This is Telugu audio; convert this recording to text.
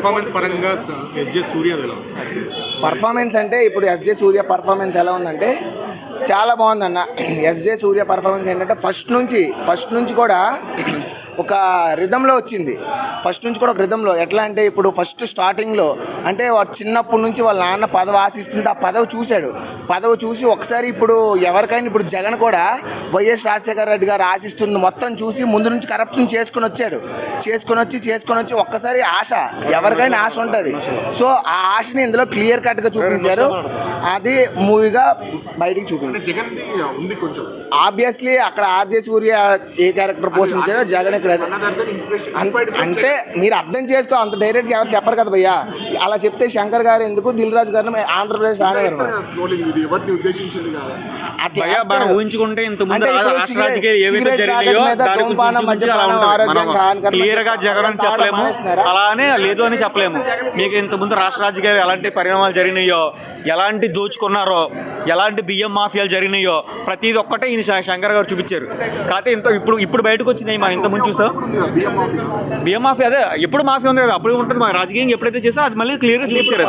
పర్ఫార్మెన్స్ పరంగా ఎస్జే సూర్య పర్ఫార్మెన్స్ అంటే ఇప్పుడు ఎస్జే సూర్య పర్ఫార్మెన్స్ ఎలా ఉందంటే చాలా బాగుందన్న. ఎస్జే సూర్య పర్ఫార్మెన్స్ ఏంటంటే ఫస్ట్ నుంచి కూడా ఒక రిధంలో వచ్చింది. ఫస్ట్ నుంచి కూడా ఒక రిధంలో ఎట్లా అంటే ఇప్పుడు ఫస్ట్ స్టార్టింగ్లో అంటే వాడు చిన్నప్పటి నుంచి వాళ్ళ నాన్న పదవి ఆశిస్తుంటే ఆ పదవి చూశాడు. పదవి చూసి ఒకసారి ఇప్పుడు ఎవరికైనా ఇప్పుడు జగన్ కూడా వైఎస్ రాజశేఖర రెడ్డి గారు ఆశిస్తుంది మొత్తం చూసి ముందు నుంచి కరప్షన్ చేసుకొని వచ్చి ఒక్కసారి ఆశ ఎవరికైనా ఆశ ఉంటుంది. సో ఆ ఆశని ఇందులో క్లియర్ కట్గా చూపించారు. అది మూవీగా బయటికి చూపించారు. ఆబ్వియస్లీ అక్కడ ఆర్జే సూర్య ఏ క్యారెక్టర్ పోషించారో జగన్ ఇక్కడ అంటే మీరు అర్థం చేసుకో. అంత డైరెక్ట్గా ఎవరు చెప్పరు కదా భయ్యా. అలా చెప్తే శంకర్ గారు ఎందుకు, దిల్ రాజు గారిని ఆంధ్రప్రదేశ్ ఊహించుకుంటే క్లియర్ గా జగన్ చెప్పలేము, అలానే లేదు అని చెప్పలేము. మీకు ఇంతకుముందు రాష్ట్ర రాజకీయాలు ఎలాంటి పరిణామాలు జరిగినాయో, ఎలాంటి దోచుకున్నారో, ఎలాంటి బియ్యం మాఫియాలు జరిగినాయో ప్రతిది ఒక్కటే ఈయన శంకర్ గారు చూపించారు. కాకపోతే ఇప్పుడు బయటకు వచ్చినాయి. మనం ఇంతకుముందు చూసాం బియ్యం మాఫియా, అదే ఎప్పుడు మాఫియా ఉంది కదా, అప్పుడు ఉంటుంది. మన రాజకీయం ఎప్పుడైతే చేసా అది మళ్ళీ క్లియర్గా చూపించారు.